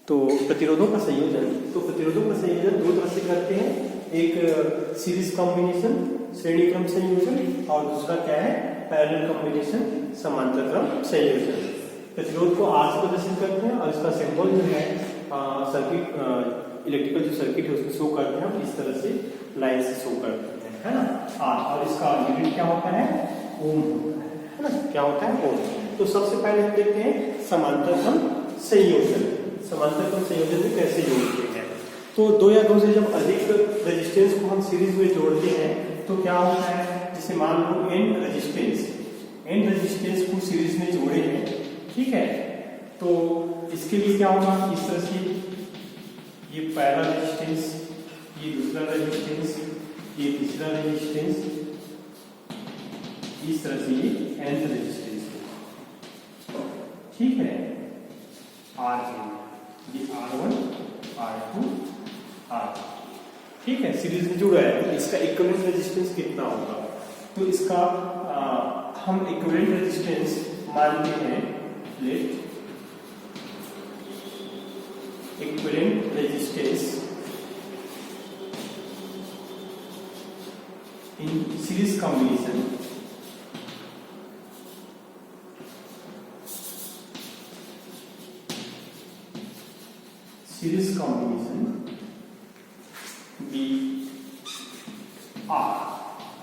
तो प्रतिरोधों का संयोजन दो तरह से करते हैं, एक सीरीज कॉम्बिनेशन श्रेणी क्रम संयोजन और दूसरा क्या है पैरेलल कॉम्बिनेशन समांतर क्रम संयोजन। प्रतिरोध को R से प्रदर्शित करते हैं और इसका सिंबल जो है सर्किट इलेक्ट्रिकल जो सर्किट है उसको शो करते हैं, इस तरह से लाइन से शो करते हैं, है ना R। और इसका यूनिट क्या होता है ओम होता है ना, क्या होता है ओम। तो सबसे पहले हम देखते हैं समांतर क्रम संयोजन। समांतर क्रम संयोजन में कैसे जोड़ते हैं, तो दो या दो से जब अधिक रेजिस्टेंस को हम सीरीज में जोड़ते हैं तो क्या होता है, जैसे मान लो n रेजिस्टेंस को सीरीज में जोड़े हैं, ठीक है, तो इसके लिए क्या होगा, इस तरह से ये पहला रेजिस्टेंस, ये दूसरा रेजिस्टेंस, ये तीसरा रेजिस्टेंस, इस तरह से ये nth रेजिस्टेंस, ठीक है, R ये R1 R2 R, ठीक है, सीरीज में जुड़ा है। तो इसका इक्विवेलेंट रेजिस्टेंस कितना होगा, तो इसका हम इक्विवेलेंट रेजिस्टेंस मानते हैं, let equivalent resistance in series combination B R,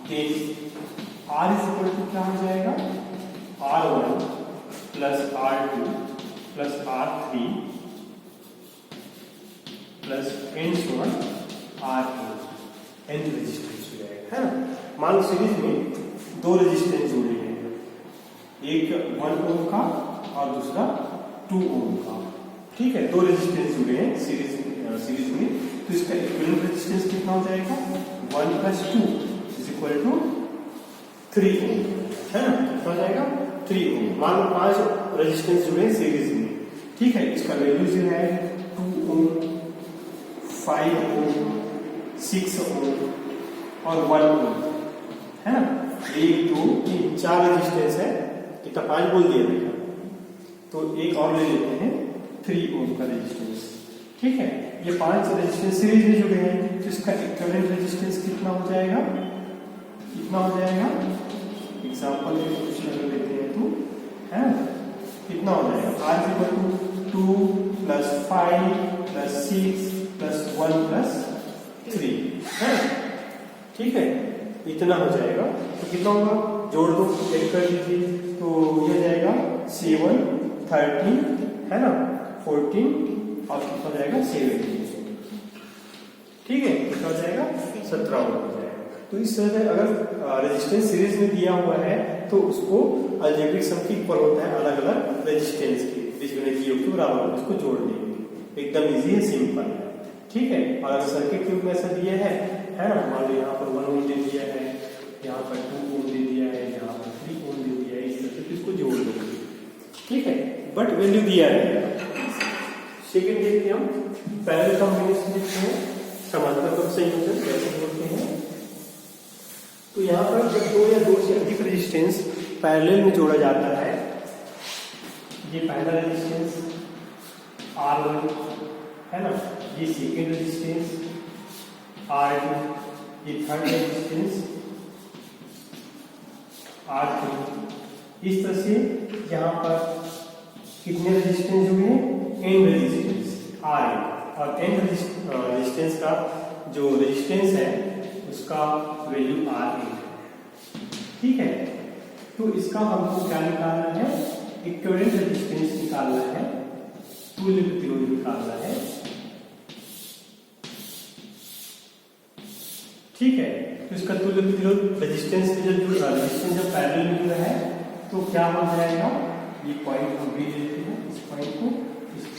then R is equal to क्या हो जाएगा R1 plus R2 plus R3 plus n so on R n resistance हो जाएगा, है ना। मान लो सीरीज में दो रेजिस्टेंस जुड़े हैं, एक 1 ओम का और दूसरा 2 ओम का, ठीक है, दो रेजिस्टेंस जुड़े हैं सीरीज में, तो इसका इक्विवेलेंट रेजिस्टेंस कितना हो जाएगा 1 प्लस 2 इज इक्वल टू 3 ओम, है ना, कितना हो जाएगा 3 ओम। मान लो 5 रेजिस्टेंस जुड़े हैं सीरीज में, ठीक है, इसका वैल्यू जो है 2 ओम 5 ओम 6 ओम और 1 ओम, है ना, 1 2 3 4 रेजिस्टेंस है, कितना 5 बोल दिया भैया, तो एक और ले लेते हैं 3 ओम का रेजिस्टेंस, ठीक है, ये 5 रेजिस्टेंस सीरीज में जुड़े हैं, तो इसका इक्विवेलेंट रेजिस्टेंस कितना हो जाएगा, एग्जांपल में कुछ लगा लेते हैं तो, है ना, कितना हो जाएगा R equal to 2 plus 5 plus 6 plus 1 plus 3, है ना, ठीक है, इतना हो जाएगा। तो कितना होगा, जोड़ दो, एक कर दीजिए, तो ये हो जाएगा 7 13, है ना, 14 और कितना हो जाएगा 17, ठीक है, कितना हो जाएगा 17 हो जाएगा। तो इस तरह से अगर रेजिस्टेंस सीरीज में दिया हुआ है तो उसको अलजेब्रिक सम की इक्वल होता है अलग अलग रेजिस्टेंस के बीच में की के बराबर, उसको जोड़ देंगे, एकदम इजी है, सिंपल है, ठीक है। और अगर सर्किट के रूप में ऐसा दिया है ना, मान लो यहाँ पर 1 ओम दे दिया है, यहाँ पर 2 ओम दे दिया है, यहाँ पर 3 ओम दे दिया है, इस तरह से इसको जोड़ दो, ठीक है, बट वैल्यू दिया है। सेकेंड देखते हैं हम पैरेलल कॉम्बिनेशन देखते हैं, समांतर क्रम संयोजन कैसे जोड़ते हैं। तो यहाँ पर जब दो या दो से अधिक रेजिस्टेंस पैरेलल में जोड़ा जाता है, ये पहला रेजिस्टेंस R1 है ना, ये सेकेंड रेजिस्टेंस R2, ये थर्ड रेजिस्टेंस R3, इस तरह से यहाँ पर कितने रेजिस्टेंस जुड़े हैं, n रेजिस्टेंस R, और n रेजिस्टेंस का जो रेजिस्टेंस है उसका वैल्यू R है, ठीक है। तो इसका हमको क्या निकालना है, इक्विवेलेंट रेजिस्टेंस निकालना है, तुल्य प्रतिरोध निकालना है, ठीक है। तो इसका तुल्य प्रतिरोध रेजिस्टेंस से जब रेजिस्टेंस जब पैरेलल में जुड़ा है तो क्या हो जाएगा, ये पॉइंट हम B ले लेते हैं, इस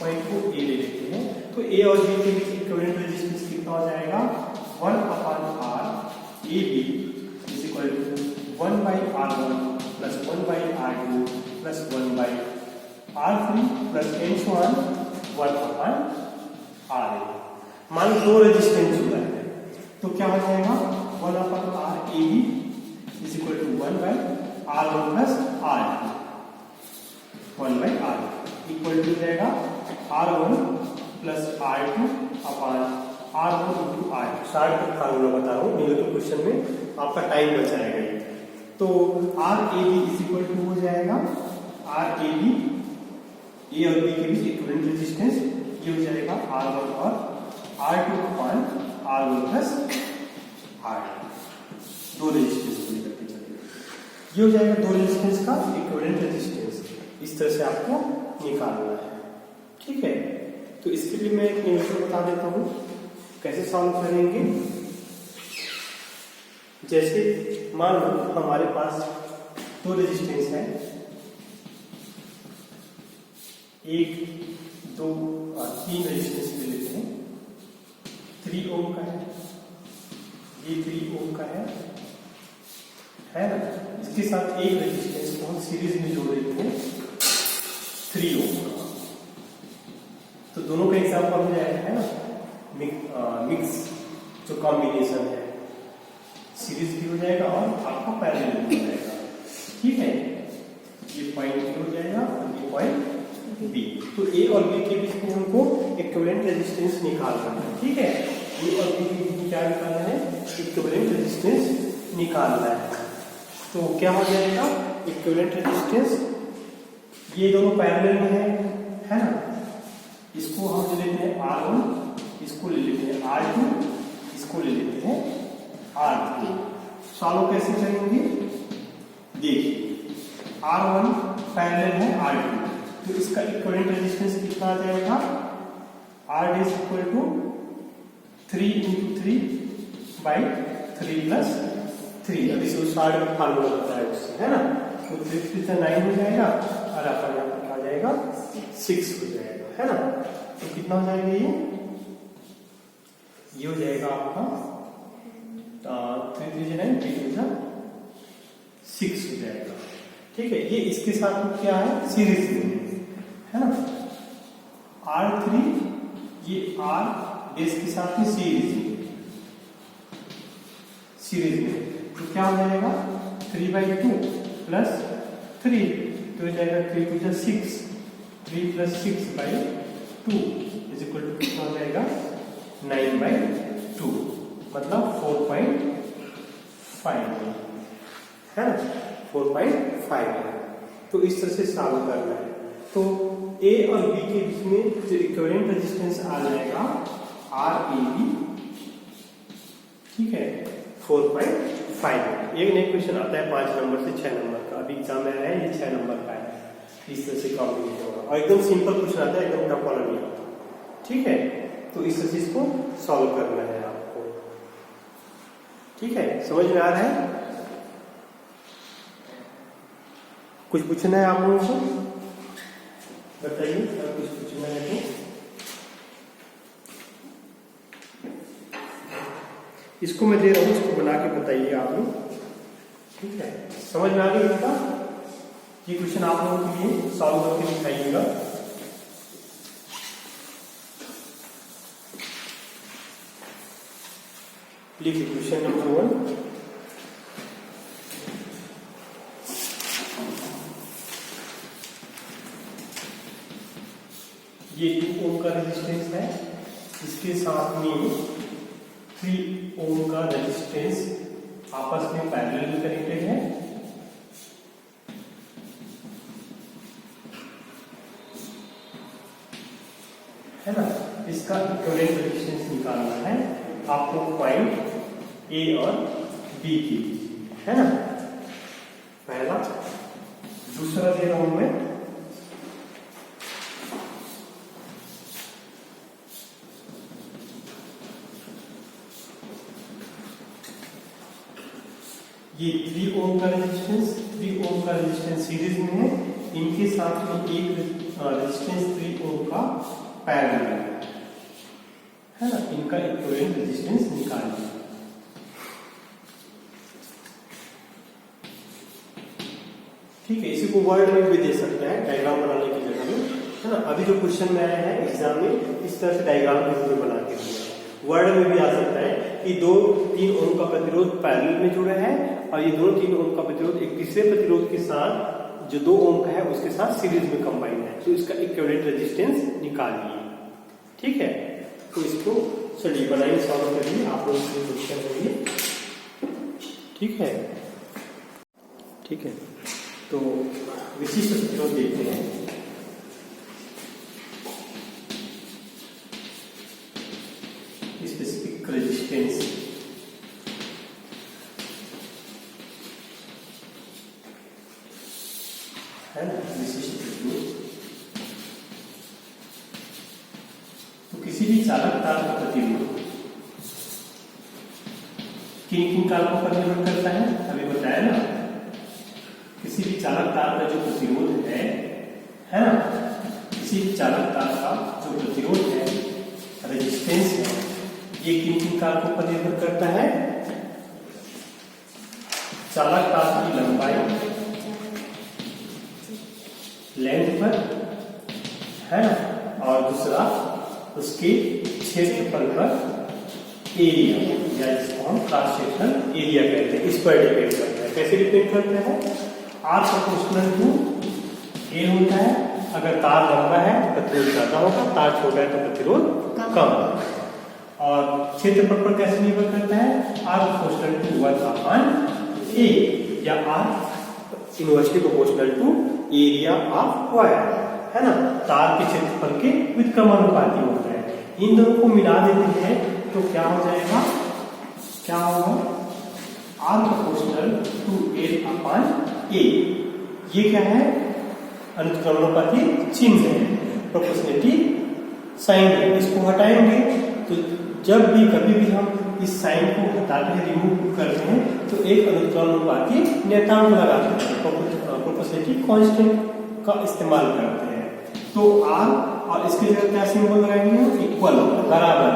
पॉइंट को A ले लेते हैं, तो A और B के बीच इक्विवेलेंट रेजिस्टेंस कितना हो जाएगा 1/R AB is equal to 1/R1 plus 1/R2 plus 1/R3 plus n so on 1/RA। मान लो दो रेजिस्टेंस जुड़ा है तो क्या हो जाएगा 1/RAB is equal to 1/R1 plus R2 1/R equal to जाएगा R1 plus R2 upon R1 into R2। Short cut formula बता रहा हूँ, नहीं तो क्वेश्चन में आपका टाइम बच जाएगा। तो RAB इज इक्वल टू हो जाएगा RAB, ए और बी के बीच इक्विवेलेंट रेजिस्टेंस, ये हो जाएगा R1 और R2 upon R1 plus R2। दो रेजिस्टेंस को लेकर के चलिए, ये हो जाएगा दो रेजिस्टेंस का इक्विवेलेंट रेजिस्टेंस। इस तरह से आपको निकालना है, ठीक है। तो इसके लिए मैं एक नियम बता देता हूं कैसे सॉल्व करेंगे। जैसे मान लो हमारे पास दो रेजिस्टेंस है, एक दो और तीन रेजिस्टेंस ले लेते हैं। 3 ओम का है, ये 3 ओम का है ना। इसके साथ एक रेजिस्टेंस को हम सीरीज में जोड़ देते हैं 3 ओम का। तो दोनों का एग्जाम्पल हो जाएगा, है ना, मिक्स जो कॉम्बिनेशन है, सीरीज भी हो जाएगा और आपका पैरेलल भी हो जाएगा, ठीक है। ये पॉइंट ए हो जाएगा और ये पॉइंट बी। तो ए और बी के बीच में हमको इक्विवेलेंट रेजिस्टेंस निकालना है, ठीक है। ए और बी के बीच में क्या निकालना है, इक्विवेलेंट रेजिस्टेंस निकालना है। तो क्या हो जाएगा इक्विवेलेंट रेजिस्टेंस, ये दोनों पैरेलल में है ना। इसको हम ले लेते हैं R1, इसको ले लेते हैं R2, इसको ले लेते हैं R3। सॉल्व कैसे करेंगे, देखिए R1 पैरेलल है R2, तो इसका इक्विवेलेंट रेजिस्टेंस कितना आ जाएगा, R is equal to 3 into 3 by 3 plus 3। अब इसको शार्ट का फार्मूला होता है उससे, है ना। तो 3 से 9 हो जाएगा और आपका यहाँ पर आ जाएगा 6 हो जाएगा, है ना। तो कितना हो जाएगा ये हो जाएगा आपका 3 3 9 6 हो जाएगा, ठीक है। ये इसके साथ में क्या है, सीरीज में, है ना। R3 ये R बेस के साथ में सीरीज में, तो क्या हो जाएगा 3/2 प्लस 3, तो हो जाएगा 3 to 6, 3 plus 6/2 is equal to कितना हो जाएगा 9/2, मतलब 4.5, है ना, 4.5। तो इस तरह से सॉल्व करना है। तो ए और बी के बीच में जो इक्विवेलेंट रेजिस्टेंस आ जाएगा RAB, ठीक है, 4.5। एक नया क्वेश्चन आता है 5 नंबर से 6 नंबर का, अभी एग्जाम में आया है, ये 6 नंबर का है। इस तरह से कॉम्बिनेशन होगा और एकदम सिंपल क्वेश्चन आता है, एकदम टफ वाला नहीं आता, ठीक है। तो इस तरह से इसको सॉल्व करना है आपको, ठीक है। समझ में आ रहा है, कुछ पूछना है आप लोगों को, बताइए अगर कुछ पूछना है तो। इसको मैं दे रहा हूँ, इसको बना के बताइए आप लोग, ठीक है। समझ में आ गई इसका, ये क्वेश्चन आप लोगों के लिए सॉल्व करके दिखाइएगा। लिखिए क्वेश्चन नंबर 1। ये 2 ओम का रेजिस्टेंस है, इसके साथ में 3 ओम का रेजिस्टेंस आपस में पैरेलल कनेक्टेड है ना। इसका इक्विवेलेंट रेजिस्टेंस निकालना है आपको पॉइंट ए और बी की, है ना। पहला, दूसरा दे रहा हूं मैं, ये 3 ओम का रेजिस्टेंस सीरीज में है, इनके साथ में एक रेजिस्टेंस 3 ओम का पैरेलल है ना। इनका इक्विवेलेंट रेजिस्टेंस निकालिए। ठीक है, इसी को वर्ड में भी दे सकते हैं डायग्राम बनाने की जगह में, है ना। अभी जो क्वेश्चन में आया है एग्जाम में, इस तरह से डायग्राम के रूप में बना के दिया। वर्ड में भी आ सकता है कि 2-3 ओम का प्रतिरोध पैरेलल में जुड़ा है और ये दोनों 3 ओम का प्रतिरोध एक तीसरे प्रतिरोध के साथ जो 2 ओम का है उसके साथ सीरीज में कंबाइन है, तो इसका इक्विवेलेंट रेजिस्टेंस निकालिए। ठीक है, तो इसको चलिए बनाइए, सॉल्व करिए, आप लोग इसमें क्वेश्चन करिए। ठीक है, ठीक है, तो विशिष्ट प्रतिरोध देखते हैं। स्पेसिफिक रेजिस्टेंस है ना, विशिष्ट प्रतिरोध। तो किसी भी चालक तार का प्रतिरोध किन किन कारकों पर निर्भर करता है, अभी बताया ना। किसी भी चालक तार का जो प्रतिरोध है ना, किसी भी चालक तार का जो प्रतिरोध है, रेजिस्टेंस है, ये किन किन कारकों पर निर्भर करता है? चालक तार की लंबाई, लेंथ पर, है ना, और दूसरा उसके क्षेत्रफल पर एरिया, या जिसको हम क्रॉस सेक्शनल एरिया कहते हैं, इस पर डिपेंड करता है। कैसे डिपेंड करता है? आर प्रोपोर्शनल टू ए होता है। अगर तार लंबा है प्रतिरोध ज्यादा होगा, तार छोटा है तो प्रतिरोध कम। और क्षेत्रफल पर कैसे निर्भर करता है? आर प्रोपोर्शनल टू 1/a, या or inversely proportional to area of wire, है ना, तार के क्षेत्रफल के व्युत्क्रमानुपाती होता है। इन दोनों को मिला देते हैं तो क्या हो जाएगा? क्या होगा? R proportional to 8/a। ये क्या है? अनुक्रमानुपाती चिन्ह है, प्रोपोर्शनलिटी साइन है। इसको हटाएंगे तो जब भी कभी भी हम इस साइन को हटाते हैं, रिमूव करते हैं, तो एक अनुक्रमानुपाती नियतांक लगाते हैं, प्रोपोर्शनलिटी कांस्टेंट का इस्तेमाल करते हैं। तो आर और इसके जगह क्या सिंबल लगाएंगे? इक्वल, बराबर।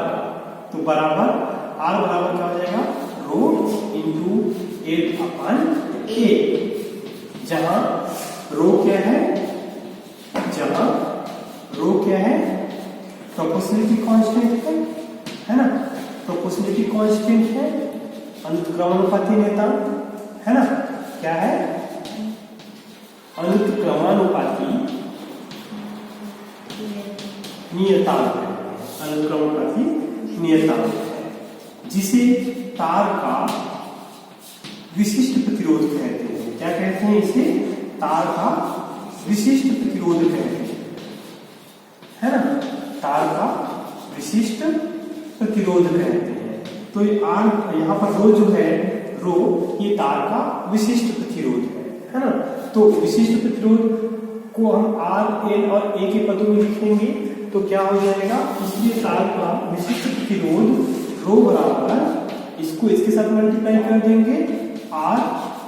तो बराबर आर बराबर क्या हो जाएगा? रो इंटू 8/a, जहां रो क्या है? जहां रो क्या है? प्रोपोर्शनलिटी कांस्टेंट है ना, प्रोपोर्शनलिटी कांस्टेंट है, अनुक्रमानुपाती नियतांक है ना, क्या है? अनुक्रमानुपाती नियतांक है, अनुक्रमानुपाती नियतांक है, जिसे तार का विशिष्ट प्रतिरोध कहते हैं। क्या कहते हैं इसे? तार का विशिष्ट प्रतिरोध कहते हैं, है ना, तार का विशिष्ट प्रतिरोध कहते हैं। तो ये आर, यहाँ पर रो जो है, रो, ये तार का विशिष्ट प्रतिरोध है ना। तो विशिष्ट प्रतिरोध को हम आर, एल और ए के पदों में लिखेंगे तो क्या हो जाएगा? इसलिए तार का विशिष्ट प्रतिरोध रो बराबर, इसको इसके साथ मल्टीप्लाई कर देंगे, आर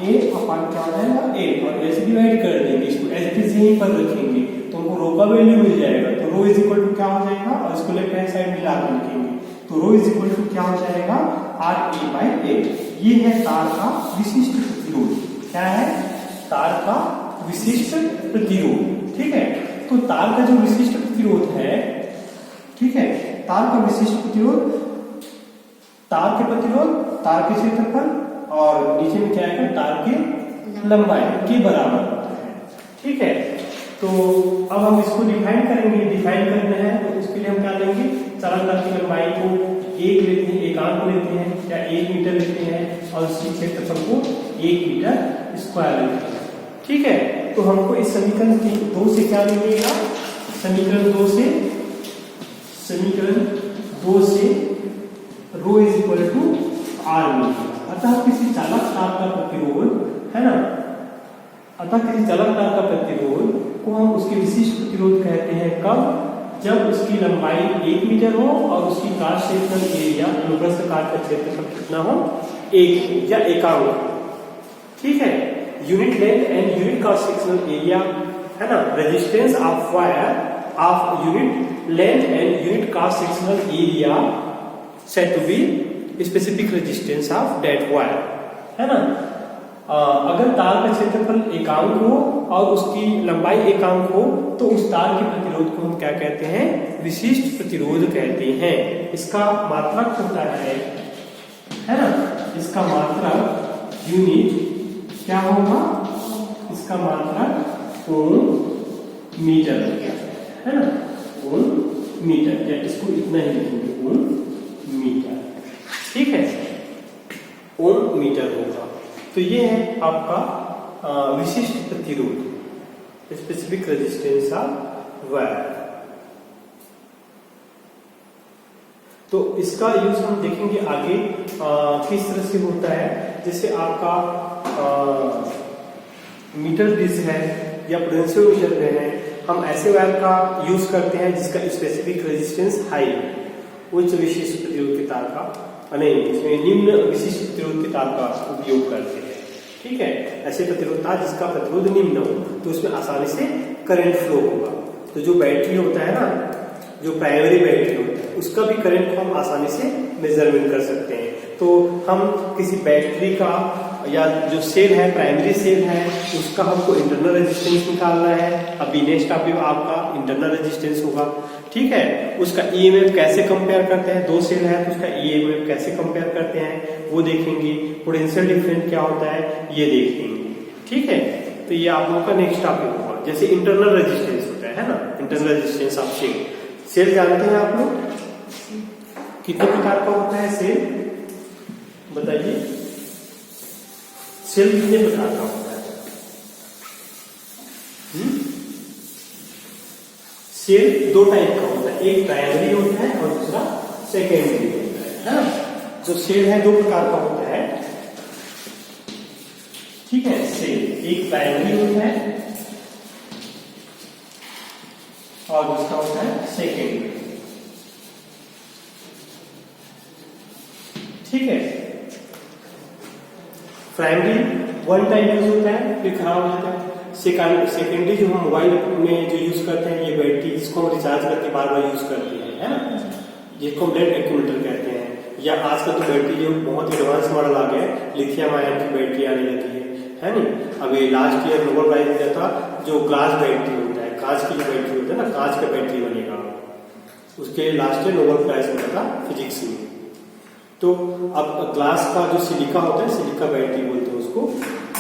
ए अपान क्या हो जाएगा? ए, और ए से डिवाइड कर देंगे, इसको एज इट इज यहीं पर रखेंगे तो हमको रो का वैल्यू मिल जाएगा। तो रो इज इक्वल टू क्या हो जाएगा? और इसको लेफ्ट हैंड साइड मिला कर लिखेंगे तो रो इज इक्वल टू क्या हो जाएगा? आर ए बाई ए। ये है तार का विशिष्ट प्रतिरोध। क्या है? तार का विशिष्ट प्रतिरोध। ठीक है, तो तार का जो विशिष्ट प्रतिरोध है, ठीक है, तार का विशिष्ट प्रतिरोध, तार के प्रतिरोध, तार के क्षेत्रफल और नीचे में क्या है? तार के लंबाई के बराबर होता है। ठीक है, तो अब हम इसको डिफाइन करेंगे। डिफाइन करना है तो उसके लिए हम क्या लेंगे? चालक तार की लंबाई को 1 लेते हैं, एकांक लेते हैं, या 1 मीटर लेते हैं, और उसके क्षेत्रफल को 1 मीटर स्क्वायर लेते हैं। ठीक है, तो हमको इस समीकरण 2 से क्या मिलेगा? समीकरण 2 से रो इज इक्वल टू आर मिलेगा। अतः किसी चालक तार का प्रतिरोध, है ना, अतः किसी चालक तार का प्रतिरोध को हम उसके विशिष्ट प्रतिरोध कहते हैं। कब? जब उसकी लंबाई 1 मीटर हो और उसकी क्रॉस सेक्शनल एरिया, वृत्ताकार का क्षेत्रफल कितना हो? 1 या एकांक। ठीक है, unit length and unit cross sectional area, है ना, resistance of wire of unit length and unit cross sectional area set to be specific resistance of that wire, है ना। अगर तार का क्षेत्रफल एकांक हो और उसकी लंबाई एकांक हो तो उस तार के प्रतिरोध को हम क्या कहते हैं? विशिष्ट प्रतिरोध कहते हैं। इसका मात्रक होता है ना, इसका मात्रक यूनिट क्या होगा? इसका मात्रक ओम मीटर, है ना, ओम मीटर, या इसको इतना ही लिखेंगे ओम मीटर, ठीक है, ओम मीटर होगा। तो ये है आपका विशिष्ट प्रतिरोध, स्पेसिफिक रेजिस्टेंस ऑफ वायर। तो इसका यूज हम देखेंगे आगे किस तरह से होता है। जैसे आपका मीटर डिश है या पोटेंशियोमीटर में है, हम ऐसे वायर का यूज करते हैं जिसका स्पेसिफिक रेजिस्टेंस हाई है, उच्च विशिष्ट प्रतिरोध के तार का नहीं, इसमें निम्न विशिष्ट प्रतिरोध के तार का उपयोग करते हैं, ठीक है। ऐसे प्रतिरोध तार जिसका प्रतिरोध निम्न हो, तो उसमें आसानी से करंट फ्लो होगा। तो जो बैटरी होता है ना, जो प्राइमरी बैटरी होता है, उसका भी करंट को हम आसानी से मेजरमेंट कर सकते हैं। तो हम किसी बैटरी का या जो सेल है, प्राइमरी सेल है, उसका हमको इंटरनल रेजिस्टेंस निकालना है। अभी नेक्स्ट टॉपिक आपका इंटरनल रेजिस्टेंस होगा, ठीक है। उसका ईएमएफ कैसे कंपेयर करते हैं, दो सेल है तो उसका ईएमएफ कैसे कंपेयर करते हैं वो देखेंगे। पोटेंशियल डिफरेंस क्या होता है ये देखेंगे, ठीक है। तो ये आप लोगों का नेक्स्ट टॉपिक होगा। जैसे इंटरनल रेजिस्टेंस होता है ना, internal resistance of cell. Cell जानते हैं आप लोग कितने प्रकार का होता है सेल, बताइए। सेल कितने प्रकार का होता है? सेल दो टाइप का होता है, एक प्राइमरी होता है और दूसरा सेकेंडरी होता है ना। जो सेल है दो प्रकार का होता है, ठीक है। सेल एक प्राइमरी होता है और दूसरा होता है सेकेंडरी, ठीक है। प्राइमरी वन टाइम यूज होता है फिर खराब हो जाता है। सेकेंडरी जो हम मोबाइल में जो यूज करते हैं, ये बैटरी जिसको हम रिचार्ज करके बार बार यूज करते हैं, है ना, जिसको हम डेड एक्यूमुलेटर कहते हैं। या आजकल तो बैटरी जो बहुत एडवांस मॉडल आ गया है, लिथियम आयन की बैटरी आने लगी है नहीं। अभी लास्ट ईयर नोबेल प्राइज दिया था जो ग्लास बैटरी होता है, कांच की जो बैटरी होता है ना, कांच का बैटरी बनेगा, उसके लास्ट ईयर नोबेल प्राइज मिला था फिजिक्स में। तो अब ग्लास का जो सिलिका होता है, सिलिका बैटरी बोलते हैं उसको,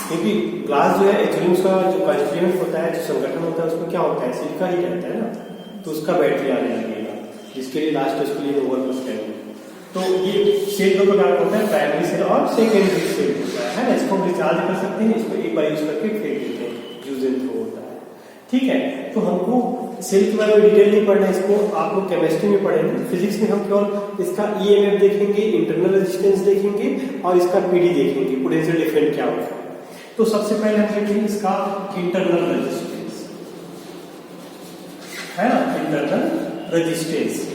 क्योंकि ग्लास जो है एक्चुअली उसका जो कंस्टिट्यूएंट होता है, जो संगठन होता है, उसमें क्या होता है, सिलिका ही रहता है ना। तो उसका बैटरी आने लगेगा, जिसके लिए लास्ट उसके लिए नोबेल प्राइज मिलेगा। तो ये सेल दो प्रकार का होता है, प्राइमरी सेल और सेकेंडरी सेल होता है ना। इसको हम रिचार्ज कर सकते हैं, इसको एक बार यूज करके फेंक देते हैं, यूज एंड थ्रो होता है, ठीक है। तो हमको सेल के बारे में डिटेल नहीं पढ़ना है, इसको आप लोग केमिस्ट्री में पढ़ेंगे। फिजिक्स में हम केवल इसका ईएमएफ देखेंगे, इंटरनल रेजिस्टेंस देखेंगे और इसका पीडी देखेंगे, पोटेंशियल डिफरेंस क्या होता है। तो सबसे पहले हम देखेंगे इसका इंटरनल रेजिस्टेंस, है ना, इंटरनल रेजिस्टेंस।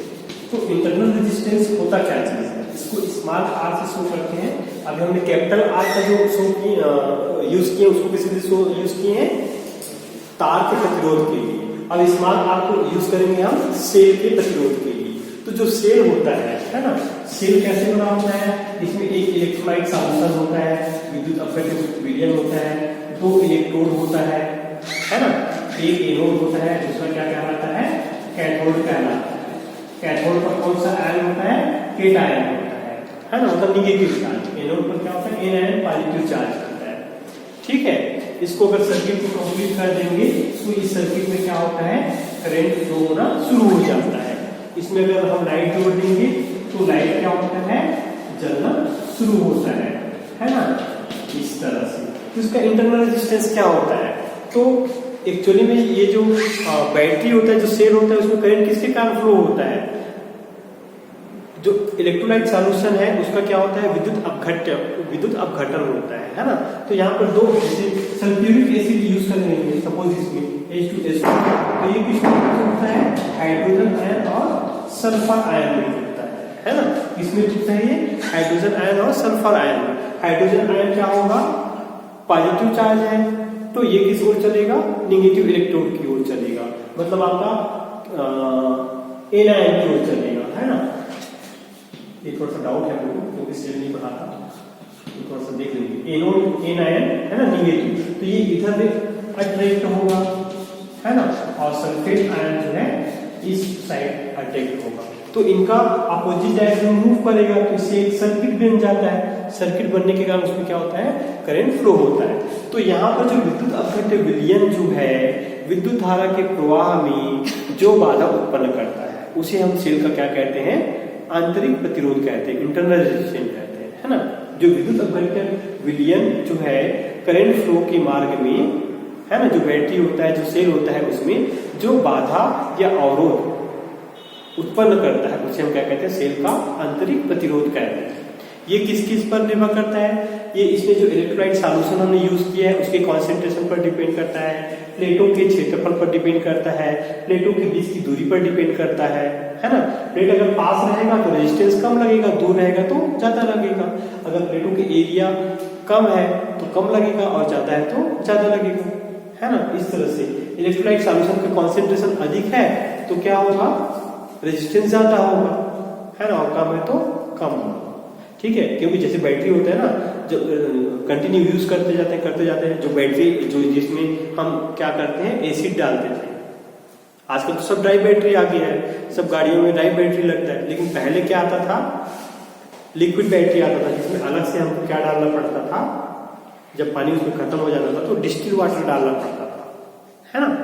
तो इंटरनल रेजिस्टेंस होता क्या चीज है, इसको स्मॉल आर से शो करते हैं। अभी हमने कैपिटल आर का जो शो यूज किए, उसको किसी से यूज किए हैं, तार के प्रतिरोध के लिए। अब स्मॉल आर को यूज करेंगे हम सेल के प्रतिरोध के लिए। तो जो सेल होता है ना, सेल कैसे बना होता है, इसमें एक इलेक्ट्रोलाइट सॉल्यूशन होता है, विद्युत अपघट्य विलयन होता है, दो इलेक्ट्रोड होता है ना, एक एनोड होता है, दूसरा क्या कहलाता है, कैथोड कहलाता है। कैथोड पर कौन सा आयन होता है, केटायन होता है ना, मतलब निगेटिव चार्ज। एनोड पर क्या होता है, एन आयन पॉजिटिव चार्ज होता है, ठीक है। इसको अगर सर्किट को कंप्लीट कर देंगे तो इस सर्किट में क्या होता है, करंट फ्लो होना शुरू हो जाता है। इसमें अगर हम लाइट जोड़ देंगे तो लाइट क्या होता है, जलना शुरू होता है ना, इस तरह से। तो इसका इंटरनल रेजिस्टेंस क्या होता है, तो एक्चुअली में ये जो बैटरी होता है, जो सेल होता है, उसमें करंट किसके कारण फ्लो होता है, जो इलेक्ट्रोलाइट सॉल्यूशन है उसका क्या होता है, विद्युत अपघटन होता है ना। तो यहाँ पर दो सल्फ्यूरिक एसिड यूज करेंगे, सपोज इसमें H2SO, तो ये किस होता है, हाइड्रोजन आयन और सल्फर आयन में होता है ना। इसमें होता है ये हाइड्रोजन आयन और सल्फर आयन। हाइड्रोजन आयन क्या होगा, पॉजिटिव चार्ज है, तो ये किस ओर चलेगा, निगेटिव इलेक्ट्रोड की ओर चलेगा, मतलब आपका एन आयन की ओर चलेगा, है ना। ये थोड़ा सा डाउट है मुझे, क्योंकि सेल नहीं बनाता, तो थोड़ा सा देख लेंगे। एनोड एन आयन है ना, निगेटिव, तो ये इधर अट्रैक्ट होगा, है ना, और सल्फेट आयन जो है इस साइड अट्रैक्ट होगा। तो इनका अपोजिट डायरेक्शन मूव करेगा, तो इससे एक सर्किट बन जाता है। सर्किट बनने के कारण उसमें क्या होता है, करंट फ्लो होता है। तो यहाँ पर जो विद्युत अपघट्य विलयन जो है, विद्युत धारा के प्रवाह में जो बाधा उत्पन्न करता है, उसे हम सेल का क्या कहते हैं, आंतरिक प्रतिरोध कहते हैं, इंटरनल रेजिस्टेंस कहते हैं, है ना। जो विद्युत अपघटन विलयन जो है करंट फ्लो के मार्ग में, है ना, जो बैटरी होता है, जो सेल होता है, उसमें जो बाधा या अवरोध उत्पन्न करता है उसे हम क्या कहते हैं, सेल का आंतरिक प्रतिरोध कहते हैं। ये किस किस पर निर्भर करता है, ये इसमें जो इलेक्ट्रोलाइट सॉल्यूशन हमने यूज किया है उसके कॉन्सेंट्रेशन पर डिपेंड करता है, प्लेटों के क्षेत्रफल पर डिपेंड करता है, प्लेटों के बीच की दूरी पर डिपेंड करता है ना। प्लेट अगर पास रहेगा तो रेजिस्टेंस कम लगेगा, दूर रहेगा तो ज्यादा लगेगा। अगर प्लेटों के एरिया कम है तो कम लगेगा और ज्यादा है तो ज्यादा लगेगा, है ना। इस तरह से इलेक्ट्रोलाइट सॉल्यूशन का कॉन्सेंट्रेशन अधिक है तो क्या होगा, रेजिस्टेंस ज्यादा होगा, है ना, और कम है तो कम होगा, ठीक है। क्योंकि जैसे बैटरी होता है ना, जब कंटिन्यू यूज करते जाते हैं, जो बैटरी जो जिसमें हम क्या करते हैं, एसिड डालते थे। आजकल तो सब ड्राई बैटरी आ गया है, सब गाड़ियों में ड्राई बैटरी लगता है, लेकिन पहले क्या आता था, लिक्विड बैटरी आता था, जिसमें अलग से हमको क्या डालना पड़ता था, जब पानी उसमें खत्म हो जाता था तो डिस्टिल वाटर डालना पड़ता था, है ना।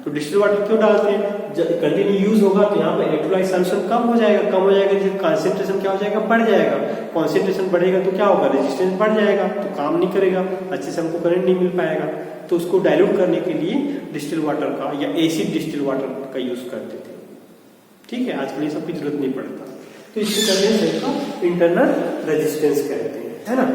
तो डिस्टिल वाटर क्यों डालते हैं, जब कंटिन्यू यूज होगा तो यहाँ पर इलेक्ट्रोलाइट सॉल्यूशन कम हो जाएगा, जैसे कंसेंट्रेशन क्या हो जाएगा, बढ़ जाएगा। कंसेंट्रेशन बढ़ेगा तो क्या होगा, रेजिस्टेंस बढ़ जाएगा, तो काम नहीं करेगा, अच्छे से हमको करंट नहीं मिल पाएगा। तो उसको डाइल्यूट करने के लिए डिस्टिल वाटर का या एसिड डिस्टिल वाटर का यूज करते थे, ठीक है। आजकल ये सब की जरूरत नहीं पड़ता। तो इसको कहते हैं सेल का इंटरनल रेजिस्टेंस कहते हैं, है ना।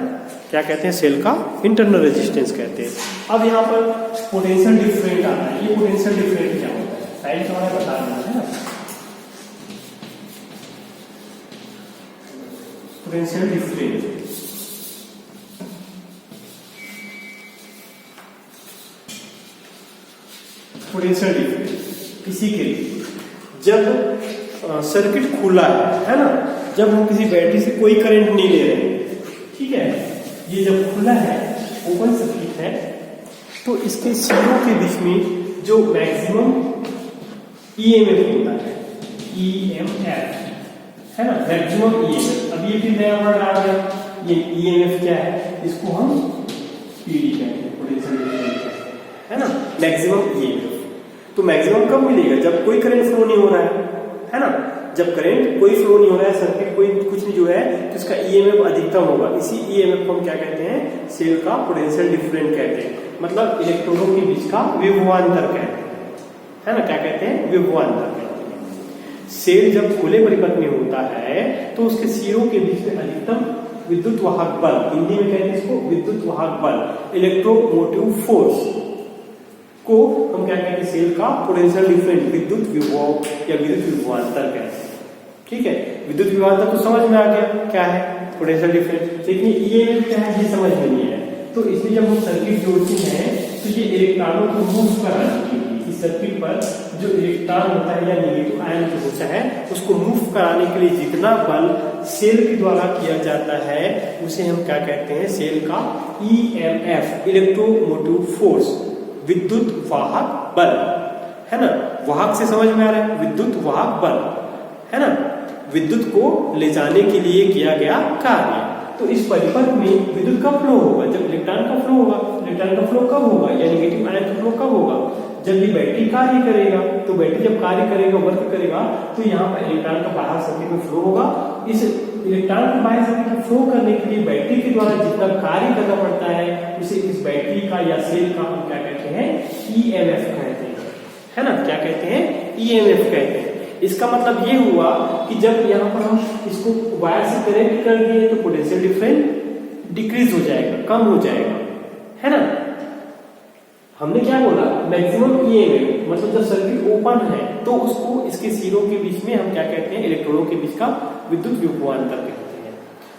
क्या कहते हैं, सेल का इंटरनल रेजिस्टेंस कहते हैं। अब यहाँ पर पोटेंशियल डिफरेंट आता है। ये पोटेंशियल डिफरेंट क्या होता है, साइड से हमें बता देना है ना। पोटेंशियल डिफरेंट, पोटेंशियल डिफरेंस इसी के लिए, जब सर्किट खुला है ना, जब हम किसी बैटरी से कोई करंट नहीं ले रहे हैं, ठीक है, ये जब खुला है, ओपन सर्किट है, तो इसके सीरों के बीच में जो मैक्सिमम ईएमएफ होता है, ईएमएफ, है ना, मैक्सिमम ईएमएफ। अब ये भी नया वर्ड आ गया, ये ईएमएफ क्या है, इसको हम पीडी कहते हैं, पोटेंशियल डिफरेंस, है ना, मैक्सिमम ईएमएफ। तो मैक्सिमम कब मिलेगा, जब कोई करंट फ्लो नहीं हो रहा है ना। जब करंट कोई फ्लो नहीं हो रहा है, सर्किट कोई कुछ नहीं जो है, तो इसका ईएमएफ अधिकतम होगा। इसी ईएमएफ को हम क्या कहते हैं, सेल का पोटेंशियल डिफरेंट कहते हैं, मतलब इलेक्ट्रॉनों के बीच का विभवांतर कहते हैं, है ना। क्या कहते हैं, विभवांतर कहते हैं। सेल जब खुले परिपथ में होता है तो उसके सिरों के बीच में अधिकतम विद्युत वाहक बल, हिंदी में कहते हैं इसको विद्युत वाहक बल, इलेक्ट्रोमोटिव फोर्स को हम क्या कहते हैं, सेल का पोटेंशियल डिफरेंस, विद्युत विभव या विद्युत विभवांतर कहते हैं, ठीक है। विद्युत विभवांतर तो समझ में आ गया क्या है, पोटेंशियल डिफरेंस, लेकिन ये क्या है, ये समझ में नहीं है। तो इसलिए जब हम सर्किट जोड़ते हैं तो ये इलेक्ट्रॉनों को मूव कराने के लिए, इस सर्किट पर जो इलेक्ट्रॉन होता है या नेगेटिव आयन जो होता है उसको मूव कराने के लिए जितना बल सेल के द्वारा किया जाता है उसे हम क्या कहते हैं, सेल का ईएमएफ, इलेक्ट्रोमोटिव फोर्स, विद्युत वाहक बल, है ना। वाहक से समझ में आ रहा है, विद्युत वाहक बल, है ना, विद्युत को ले जाने के लिए किया गया कार्य। तो इस परिपथ में विद्युत का फ्लो होगा जब इलेक्ट्रॉन का फ्लो होगा। इलेक्ट्रॉन का फ्लो कब होगा, या नेगेटिव आयन का फ्लो कब होगा, जब ये बैटरी कार्य करेगा। तो बैटरी जब कार्य करेगा, वर्क करेगा, तो यहाँ पर इलेक्ट्रॉन का बाहर सर्किट में फ्लो होगा। इस इलेक्ट्रॉन को बाहर सर्किट में फ्लो करने के लिए बैटरी के द्वारा जितना कार्य करना पड़ता है उसे इस बैटरी का या सेल का हम क्या कहते हैं, ईएमएफ कहते हैं, है ना। क्या कहते हैं, ईएमएफ कहते हैं। इसका मतलब ये हुआ कि जब यहाँ पर हम इसको वायर से कनेक्ट कर दिए तो पोटेंशियल डिफरेंस डिक्रीज हो जाएगा, कम हो जाएगा, है ना। हमने क्या बोला, मैक्सिमम ईएमएफ, मतलब जब सर्किट ओपन है तो उसको इसके सिरों के बीच में हम क्या कहते हैं, इलेक्ट्रॉनों के बीच का विद्युत विभवांतर कहते हैं।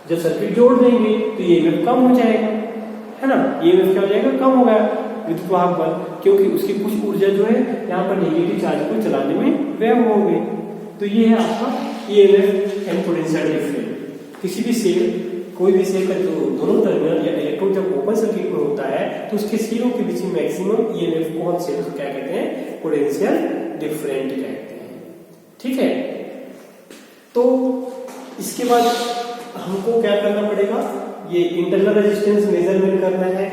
जब सर्किट जोड़ देंगे तो ईएमएफ कम हो जाएगा, है ना। ईएमएफ क्या हो जाएगा, कम हो गया विद्युत वाहक बल, क्योंकि उसकी कुछ ऊर्जा जो है यहाँ पर नेगेटिव चार्ज को चलाने में व्यय हो गई। तो ये है आपका ईएमएफ एंड पोटेंशियल डिफरेंस। किसी भी सेल, कोई भी सेल का जो दोनों टर्मिनल या इलेक्ट्रोड जब ओपन सर्किट में होता है तो उसके सिरों के बीच में मैक्सिमम ईएमएफ को हम सेल को क्या कहते हैं, पोटेंशियल डिफरेंट कहते हैं, ठीक है। तो इसके बाद हमको क्या करना पड़ेगा, ये इंटरनल रेजिस्टेंस मेजरमेंट करना है,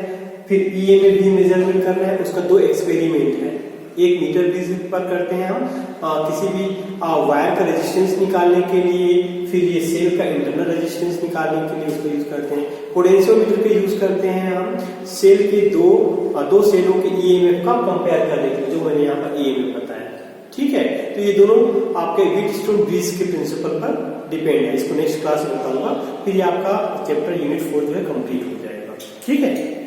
फिर ईएमएफ भी मेजरमेंट करना है। उसका दो एक्सपेरिमेंट है, एक मीटर ब्रिज पर करते हैं हम किसी भी वायर का रेजिस्टेंस निकालने के लिए, फिर ये सेल का इंटरनल रेजिस्टेंस निकालने के लिए उसको यूज करते हैं। पोटेंशियोमीटर का यूज करते हैं हम सेल के दो सेलों के ईएमएफ का कंपेयर करने के लिए, जो मैंने यहाँ पर ईएमएफ बताया। ठीक है, तो ये दोनों आपके व्हीटस्टोन ब्रिज के प्रिंसिपल पर डिपेंड है। इसको नेक्स्ट क्लास में बताऊंगा, फिर ये आपका चैप्टर यूनिट 4 जो है कंप्लीट हो जाएगा। ठीक है।